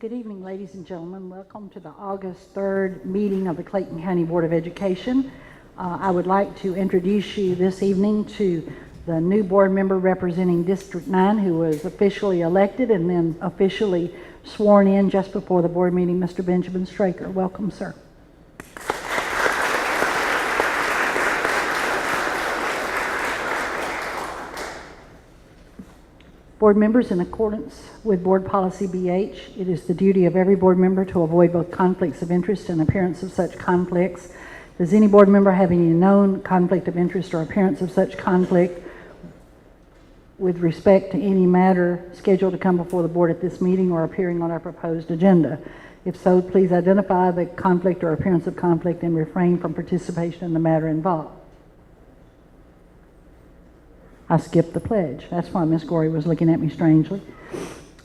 Good evening, ladies and gentlemen. Welcome to the August 3rd meeting of the Clayton County Board of Education. I would like to introduce you this evening to the new board member representing District 9 who was officially elected and then officially sworn in just before the board meeting, Mr. Benjamin Straker. Welcome, sir. Board members, in accordance with Board Policy VIII, it is the duty of every board member to avoid both conflicts of interest and appearance of such conflicts. Does any board member have any known conflict of interest or appearance of such conflict with respect to any matter scheduled to come before the board at this meeting or appearing on our proposed agenda? If so, please identify the conflict or appearance of conflict and refrain from participation in the matter involved. I skipped the pledge. That's why Miss Gorey was looking at me strangely.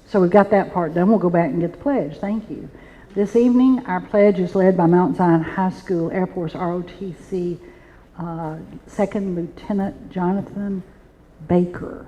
So we've got that part done. We'll go back and get the pledge. Thank you. This evening, our pledge is led by Mount Zion High School Air Force ROTC Second Lieutenant Jonathan Baker.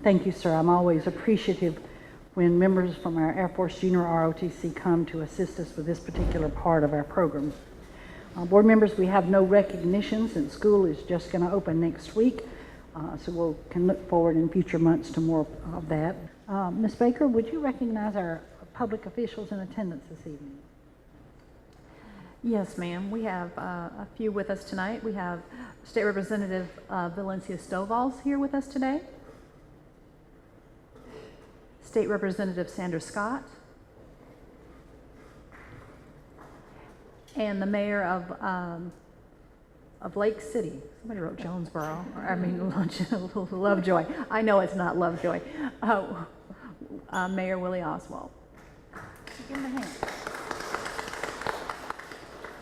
Thank you, sir. I'm always appreciative when members from our Air Force Junior ROTC come to assist us with this particular part of our program. Board members, we have no recognition since school is just going to open next week, so we can look forward in future months to more of that. Ms. Baker, would you recognize our public officials in attendance this evening? Yes, ma'am. We have a few with us tonight. We have State Representative Valencia Stovall's here with us today. State Representative Sandra Scott, and the mayor of Lake City. Somebody wrote Jonesboro. I mean, Lovejoy. I know it's not Lovejoy. Mayor Willie Oswald. Give him a hand.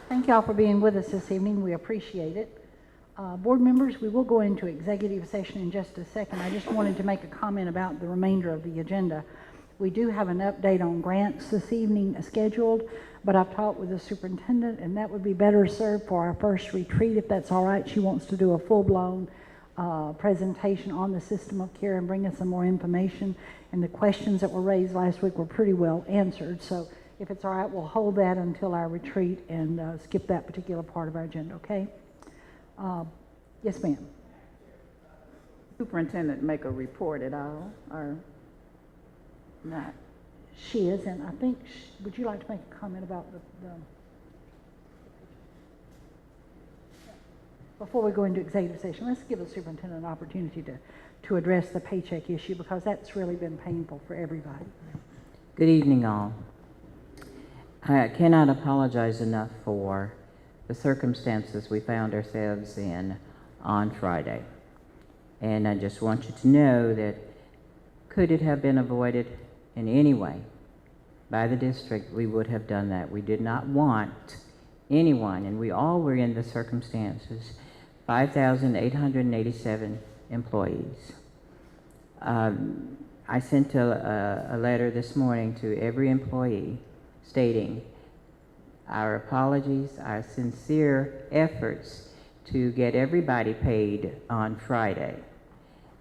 Thank you all for being with us this evening. We appreciate it. Board members, we will go into executive session in just a second. I just wanted to make a comment about the remainder of the agenda. We do have an update on grants this evening scheduled, but I've talked with the superintendent and that would be better served for our first retreat if that's all right. She wants to do a full-blown presentation on the system of care and bring us some more information, and the questions that were raised last week were pretty well answered. So if it's all right, we'll hold that until our retreat and skip that particular part of our agenda, okay? Yes, ma'am. Superintendent make a report at all, or not? She is, and I think, would you like to make a comment about the before we go into executive session, let's give the superintendent an opportunity to address the paycheck issue, because that's really been painful for everybody. Good evening, all. I cannot apologize enough for the circumstances we found ourselves in on Friday. And I just want you to know that could it have been avoided in any way by the district, we would have done that. We did not want anyone, and we all were in the circumstances, 5,887 employees. I sent a letter this morning to every employee stating our apologies, our sincere efforts to get everybody paid on Friday.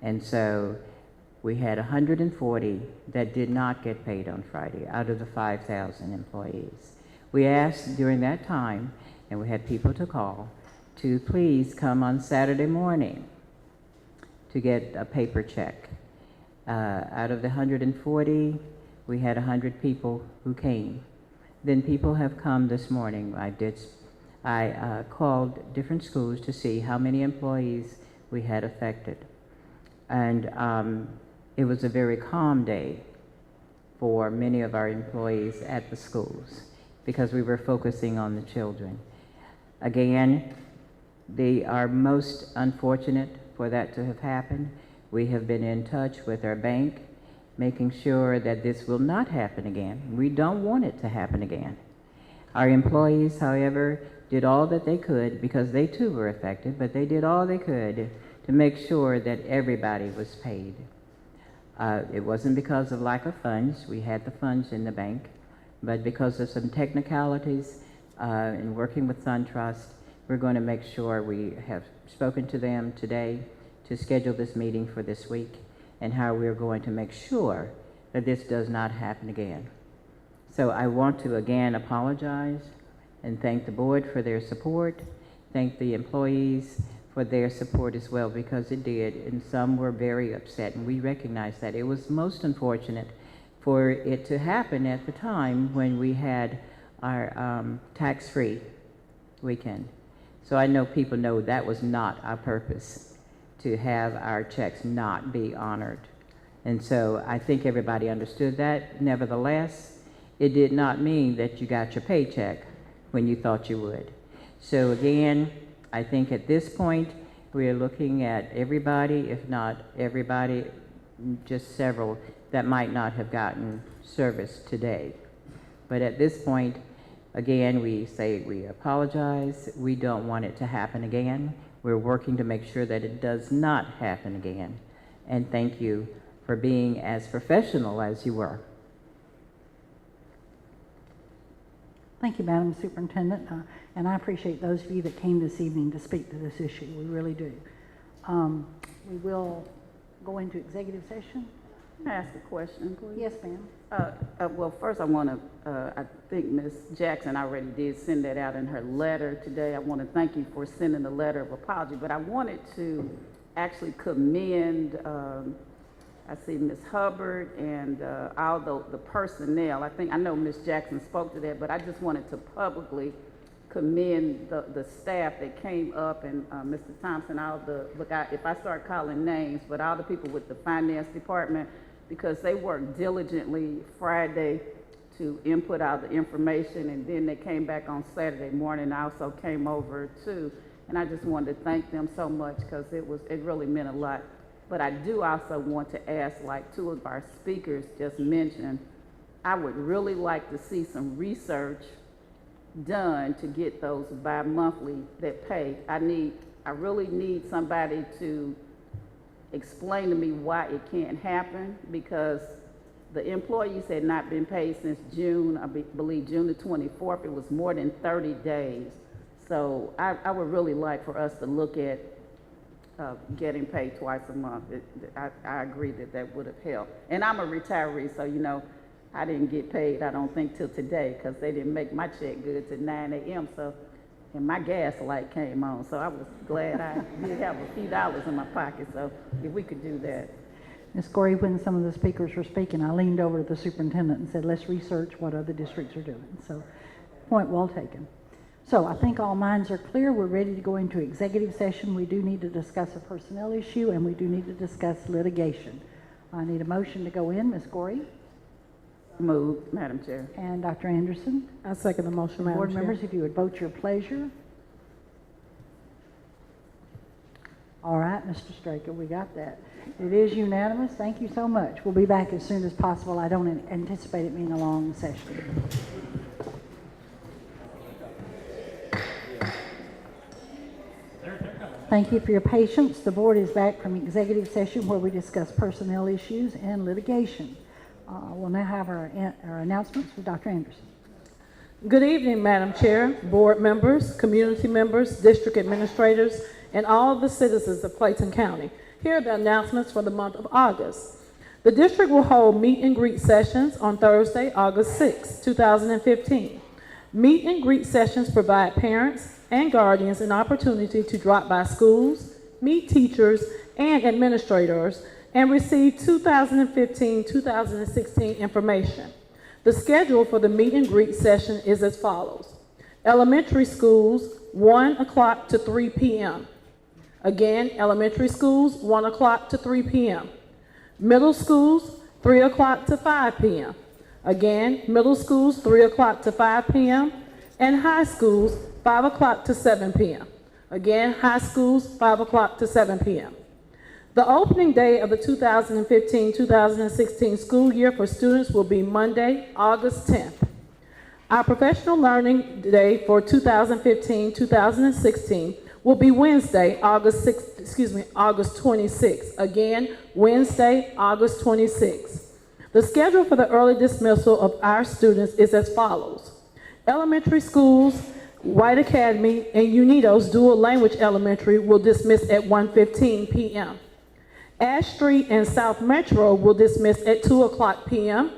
And so we had 140 that did not get paid on Friday out of the 5,000 employees. We asked during that time, and we had people to call, to please come on Saturday morning to get a paper check. Out of the 140, we had 100 people who came. Then people have come this morning. I called different schools to see how many employees we had affected. And it was a very calm day for many of our employees at the schools because we were focusing on the children. Again, they are most unfortunate for that to have happened. We have been in touch with our bank, making sure that this will not happen again. We don't want it to happen again. Our employees, however, did all that they could because they too were affected, but they did all they could to make sure that everybody was paid. It wasn't because of lack of funds. We had the funds in the bank, but because of some technicalities in working with SunTrust, we're going to make sure we have spoken to them today to schedule this meeting for this week and how we're going to make sure that this does not happen again. So I want to again apologize and thank the board for their support, thank the employees for their support as well, because it did, and some were very upset, and we recognize that. It was most unfortunate for it to happen at the time when we had our tax-free weekend. So I know people know that was not our purpose, to have our checks not be honored. And so I think everybody understood that. Nevertheless, it did not mean that you got your paycheck when you thought you would. So again, I think at this point, we are looking at everybody, if not everybody, just several that might not have gotten service today. But at this point, again, we say we apologize. We don't want it to happen again. We're working to make sure that it does not happen again. And thank you for being as professional as you were. Thank you, Madam Superintendent, and I appreciate those of you that came this evening to speak to this issue. We really do. We will go into executive session. Can I ask a question, please? Yes, ma'am. Well, first I want to, I think Ms. Jackson already did send that out in her letter today. I want to thank you for sending the letter of apology, but I wanted to actually commend, I see Ms. Hubbard and all the personnel. I know Ms. Jackson spoke to that, but I just wanted to publicly commend the staff that came up, and Mr. Thompson, if I start calling names, but all the people with the finance department, because they worked diligently Friday to input all the information, and then they came back on Saturday morning. I also came over too, and I just wanted to thank them so much because it really meant a lot. But I do also want to ask, like two of our speakers just mentioned, I would really like to see some research done to get those bi-monthly that pay. I really need somebody to explain to me why it can't happen, because the employees had not been paid since June, I believe June the 24th. It was more than 30 days. So I would really like for us to look at getting paid twice a month. I agree that would have helped. And I'm a retiree, so I didn't get paid, I don't think, till today, because they didn't make my check good till 9 a.m. And my gas light came on, so I was glad I did have a few dollars in my pocket. So if we could do that. Ms. Gorey, when some of the speakers were speaking, I leaned over to the superintendent and said, let's research what other districts are doing. So, point well taken. So I think all minds are clear. We're ready to go into executive session. We do need to discuss a personnel issue, and we do need to discuss litigation. I need a motion to go in. Ms. Gorey? Moved, Madam Chair. And Dr. Anderson? I second the motion, Madam Board Chair. members, if you would vote your pleasure. All right, Mr. Straker, we got that. It is unanimous. Thank you so much. We'll be back as soon as possible. I don't anticipate it being a long session. Thank you for your patience. The board is back from executive session where we discuss personnel issues and litigation. We'll now have our announcements with Dr. Anderson. Good evening, Madam Chair, board members, community members, district administrators, and all the citizens of Clayton County. Here are the announcements for the month of August. The district will hold meet and greet sessions on Thursday, August 6, 2015. Meet and greet sessions provide parents and guardians an opportunity to drop by schools, meet teachers and administrators, and receive 2015-2016 information. The schedule for the meet and greet session is as follows. Elementary schools, 1 o'clock to 3 p.m. Again, elementary schools, 1 o'clock to 3 p.m. Middle schools, 3 o'clock to 5 p.m. Again, middle schools, 3 o'clock to 5 p.m. And high schools, 5 o'clock to 7 p.m. Again, high schools, 5 o'clock to 7 p.m. The opening day of the 2015-2016 school year for students will be Monday, August 10th. Our professional learning day for 2015-2016 will be Wednesday, August 26th. Again, Wednesday, August 26th. The schedule for the early dismissal of our students is as follows. Elementary schools, White Academy, and Unidos Dual Language Elementary will dismiss at 1:15 p.m. Ash Street and South Metro will dismiss at 2 o'clock p.m.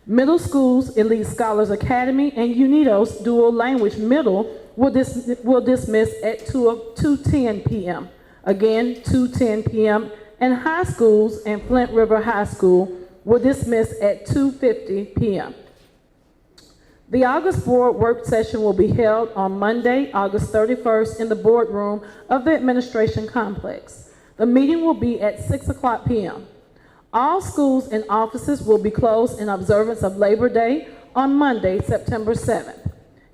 Middle schools, Elite Scholars Academy, and Unidos Dual Language Middle will dismiss at 2:10 p.m. Again, 2:10 p.m. And high schools and Flint River High School will dismiss at 2:50 p.m. The August board work session will be held on Monday, August 31st in the boardroom of the administration complex. The meeting will be at 6 o'clock p.m. All schools and offices will be closed in observance of Labor Day on Monday, September 7th.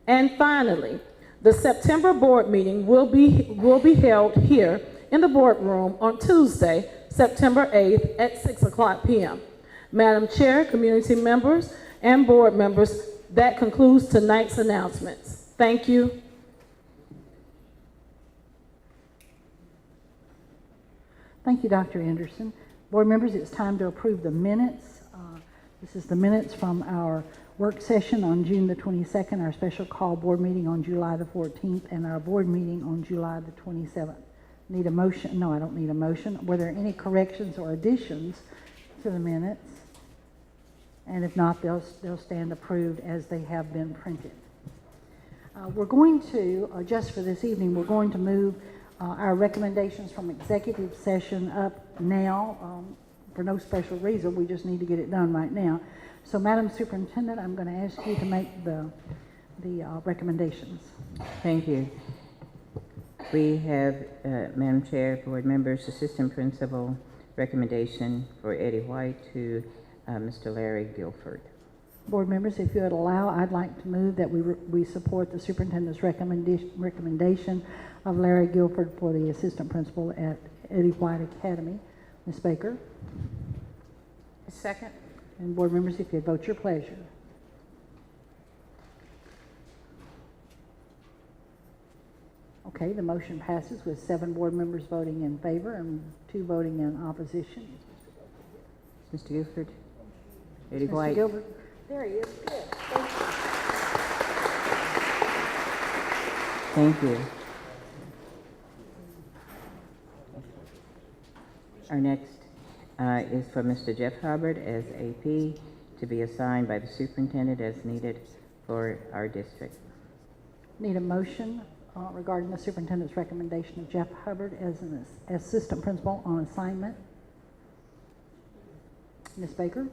And finally, the September board meeting will be held here in the boardroom on Tuesday, September 8th at 6 o'clock p.m. Madam Chair, community members, and board members, that concludes tonight's announcements. Thank you. Thank you, Dr. Anderson. Board members, it's time to approve the minutes. This is the minutes from our work session on June the 22nd, our special call board meeting on July the 14th, and our board meeting on July the 27th. Need a motion? No, I don't need a motion. Were there any corrections or additions to the minutes? And if not, they'll stand approved as they have been printed. We're going to, just for this evening, we're going to move our recommendations from executive session up now for no special reason. We just need to get it done right now. So, Madam Superintendent, I'm going to ask you to make the recommendations. Thank you. We have, Madam Chair, board members, assistant principal recommendation for Eddie White to Mr. Larry Guilford. Board members, if you would allow, I'd like to move that we support the superintendent's recommendation of Larry Guilford for the assistant principal at Eddie White Academy. Ms. Baker? Second. And board members, if you'd vote your pleasure. Okay, the motion passes with 7 board members voting in favor and 2 voting in opposition. Mr. Guilford? Eddie Mr. White? Gilbert? There he is. Good. Thank you. Our next is for Mr. Jeff Hubbard as AP to be assigned by the superintendent as needed for our district. Need a motion regarding the superintendent's recommendation of Jeff Hubbard as an assistant principal on assignment. Ms. Baker?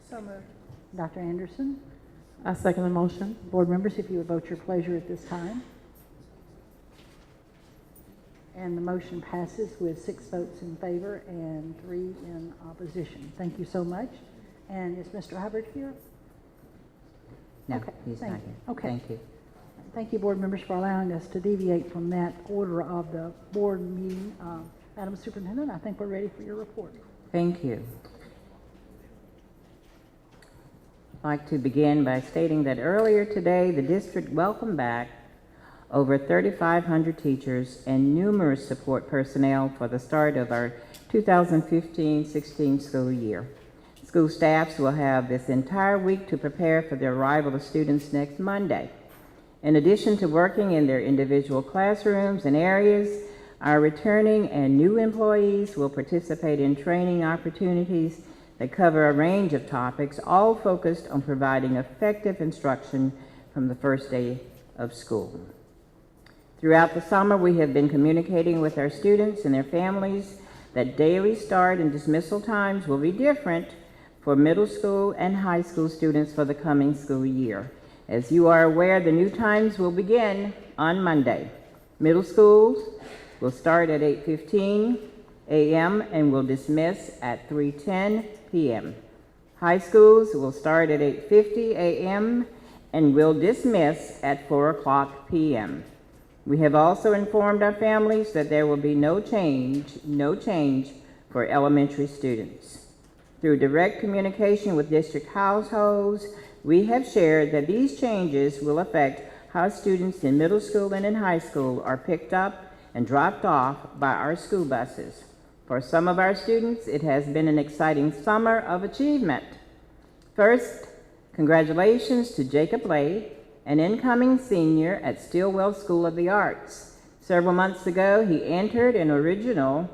So moved. Dr. Anderson? I second the motion. Board members, if you would vote your pleasure at this time. And the motion passes with 6 votes in favor and 3 in opposition. Thank you so much. And is Mr. Hubbard here? No, Okay, he's not thank here. you. Okay. Thank you. Thank you, board members, for allowing us to deviate from that order of the board meeting. Madam Superintendent, I think we're ready for your report. Thank you. I'd like to begin by stating that earlier today, the district welcomed back over 3,500 teachers and numerous support personnel for the start of our 2015-16 school year. School staffs will have this entire week to prepare for the arrival of students next Monday. In addition to working in their individual classrooms and areas, our returning and new employees will participate in training opportunities that cover a range of topics, all focused on providing effective instruction from the first day of school. Throughout the summer, we have been communicating with our students and their families that daily start and dismissal times will be different for middle school and high school students for the coming school year. As you are aware, the new times will begin on Monday. Middle schools will start at 8:15 a.m. and will dismiss at 3:10 p.m. High schools will start at 8:50 a.m. and will dismiss at 4 o'clock p.m. We have also informed our families that there will be no change for elementary students. Through direct communication with district households, we have shared that these changes will affect how students in middle school and in high school are picked up and dropped off by our school buses. For some of our students, it has been an exciting summer of achievement. First, congratulations to Jacob Lay, an incoming senior at Stillwell School of the Arts. Several months ago, he entered an original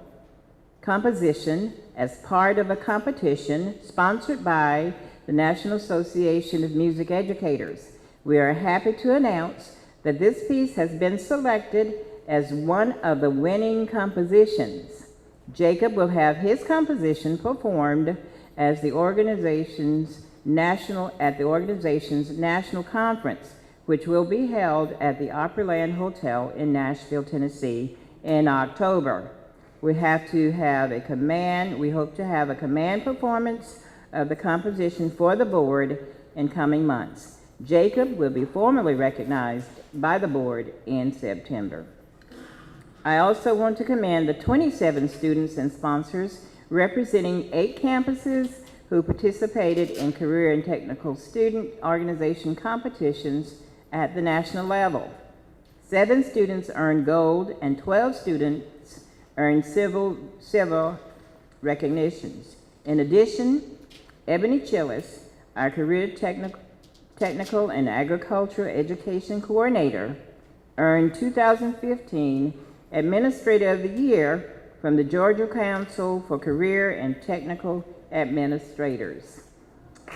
composition as part of a competition sponsored by the National Association of Music Educators. We are happy to announce that this piece has been selected as one of the winning compositions. Jacob will have his composition performed as the organization's national conference, which will be held at the Opryland Hotel in Nashville, Tennessee in October. We hope to have a command performance of the composition for the board in coming months. Jacob will be formally recognized by the board in September. I also want to commend the 27 students and sponsors representing 8 campuses who participated in career and technical student organization competitions at the national level. 7 students earned gold and 12 students earned silver recognitions. In addition, Ebony Chillis, our career technical and agricultural education coordinator, earned 2015 Administrator of the Year from the Georgia Council for Career and Technical Administrators.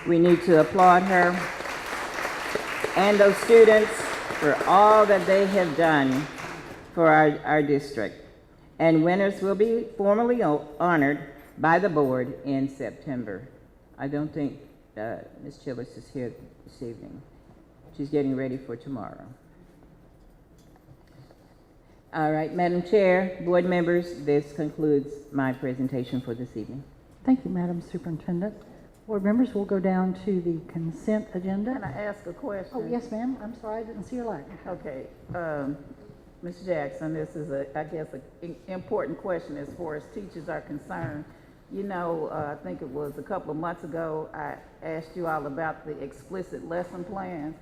We need to applaud her and those students for all that they have done for our district. And winners will be formally honored by the board in September. I don't think Ms. Chillis is here this evening. She's getting ready for tomorrow. All right, Madam Chair, board members, this concludes my presentation for this evening. Thank you, Madam Superintendent. Board members, we'll go down to the consent agenda. Can I ask a question? Oh, yes, ma'am. I'm sorry, I didn't see your light. Okay, Ms. Jackson, this is I guess an important question as far as teachers are concerned. You know, I think it was a couple of months ago, I asked you all about the explicit lesson plans,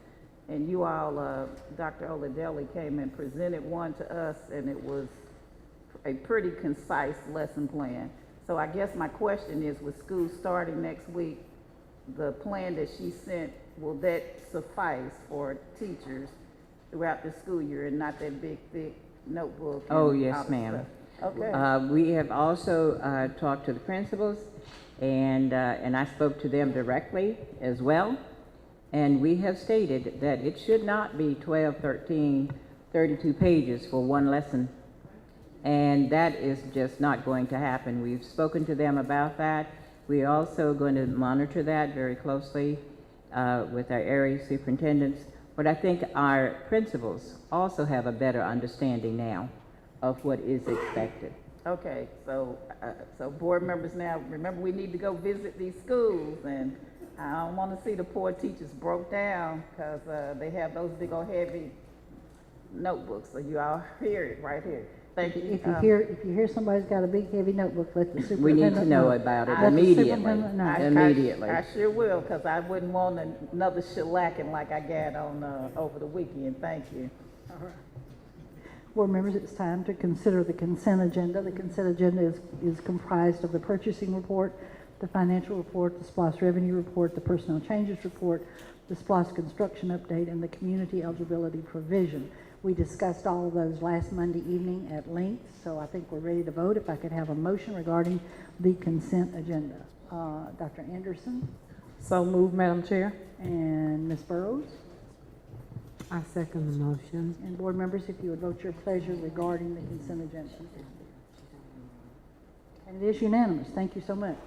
and you all, Dr. Oladelli came and presented one to us, and it was a pretty concise lesson plan. So I guess my question is, with school starting next week, the plan that she sent, will that suffice for teachers throughout the school year and not that big, thick notebook? Oh, and yes, all that ma'am. stuff? Okay. We have also talked to the principals, and I spoke to them directly as well. And we have stated that it should not be 12, 13, 32 pages for one lesson. And that is just not going to happen. We've spoken to them about that. We're also going to monitor that very closely with our area superintendents. But I think our principals also have a better understanding now of what is expected. Okay, so board members now, remember we need to go visit these schools, and I don't want to see the poor teachers broke down because they have those big old heavy notebooks. So you all hear it right here. Thank you. If you hear somebody's got a big heavy notebook, let the We superintendent need to know about it Let the immediately. superintendent know. Immediately. I sure will, because I wouldn't want another shellacking like I got on over the weekend. Thank you. All right. Board members, it's time to consider the consent agenda. The consent agenda is comprised of the purchasing report, the financial report, the SPLOST revenue report, the personnel changes report, the SPLOST construction update, and the community eligibility provision. We discussed all of those last Monday evening at length, so I think we're ready to vote. If I could have a motion regarding the consent agenda. Dr. Anderson So moved, Madam Chair. and Ms. Burrows. I second the motion. And board members, if you would vote your pleasure regarding the consent agenda. And it is unanimous. Thank you so much.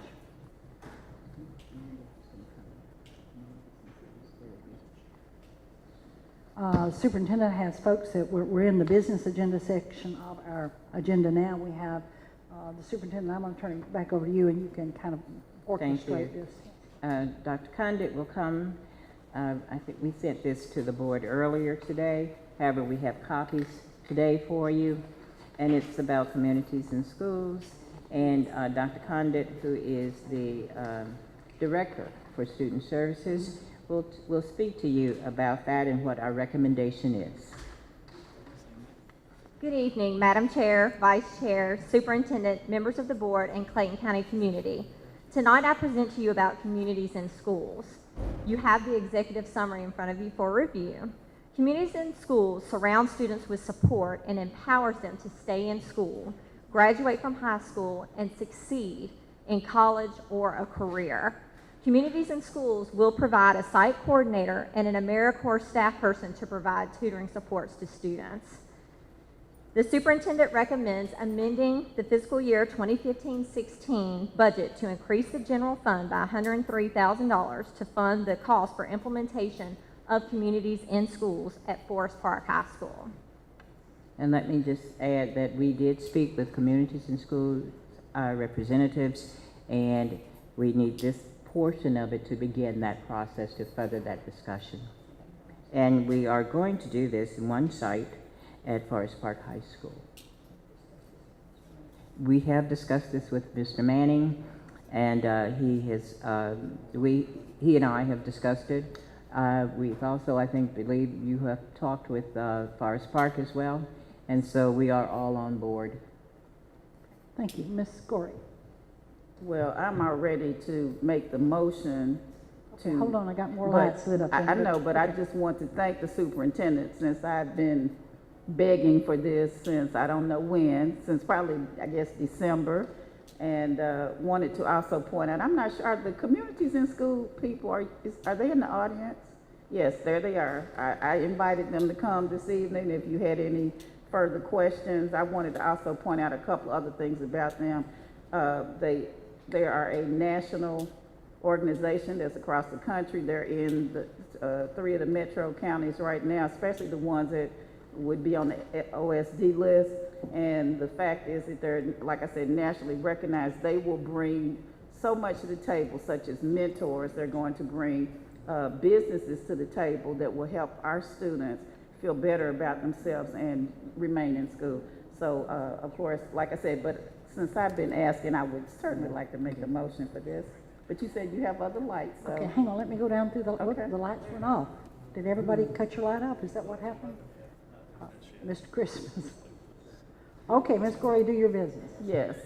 Superintendent has folks that we're in the business agenda section of our agenda now. We have the superintendent, I'm going to turn it back over to you, and you can kind of Thank you. orchestrate this. Dr. Condit will come. I think we sent this to the board earlier today. However, we have copies today for you, and it's about communities and schools. And Dr. Condit, who is the director for student services, will speak to you about that and what our recommendation is. Good evening, Madam Chair, Vice Chair, Superintendent, members of the board, and Clayton County community. Tonight I present to you about communities in schools. You have the executive summary in front of you for review. Communities in schools surround students with support and empowers them to stay in school, graduate from high school, and succeed in college or a career. Communities in schools will provide a site coordinator and an AmeriCorps staff person to provide tutoring supports to students. The superintendent recommends amending the fiscal year 2015-16 budget to increase the general fund by $103,000 to fund the cost for implementation of communities in schools at Forest Park High School. And let me just add that we did speak with communities and school representatives, and we need this portion of it to begin that process to further that discussion. And we are going to do this in one site at Forest Park High School. We have discussed this with Mr. Manning, and he and I have discussed it. We've also, I believe you have talked with Forest Park as well, and so we are all on board. Thank you. Ms. Gorey. Well, I'm all ready to make the motion to. Hold on, I got more but lights lit up. I know, but I just want to thank the superintendent, since I've been begging for this since I don't know when, since probably, I guess, December, and wanted to also point out, I'm not sure, are the communities in school people, are they in the audience? Yes, there they are. I invited them to come this evening. If you had any further questions, I wanted to also point out a couple other things about them. They are a national organization that's across the country. They're in the 3 of the metro counties right now, especially the ones that would be on the OSD list. And the fact is that they're, like I said, nationally recognized. They will bring so much to the table, such as mentors. They're going to bring businesses to the table that will help our students feel better about themselves and remain in school. So, of course, like I said, but since I've been asking, I would certainly like to make a motion for this. But you said you have other lights, so. Okay, hang on, let me go down through Okay. the lights went off. Did everybody cut your light off? Is that what happened? Mr. Christmas. Okay, Ms. Gorey, do your business. Yes,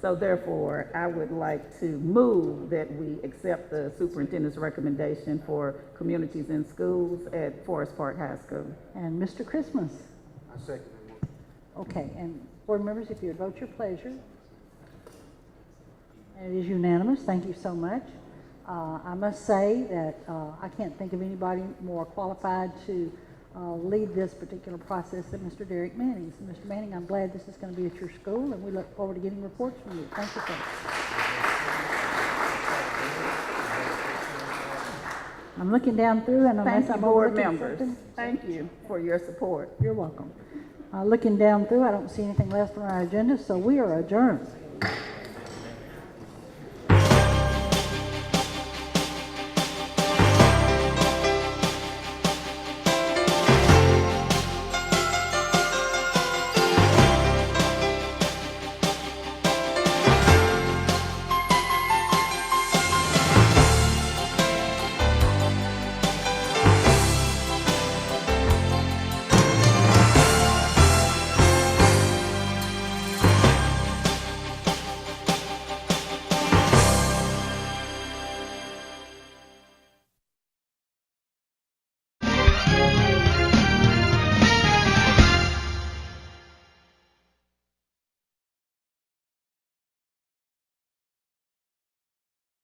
so therefore, I would like to move that we accept the superintendent's recommendation for communities in schools at Forest Park High School. And Mr. Christmas. I second that motion. Okay, and board members, if you would vote your pleasure. And it is unanimous. Thank you so much. I must say that I can't think of anybody more qualified to lead this particular process than Mr. Derek Manning. So, Mr. Manning, I'm glad this is going to be at your school, and we look forward to getting reports from you. Thank you, sir. I'm looking down through, and Thank unless you, I'm board overlooking members. something, Thank you for your support. you're welcome. Looking down through, I don't see anything left on our agenda, so we are adjourned.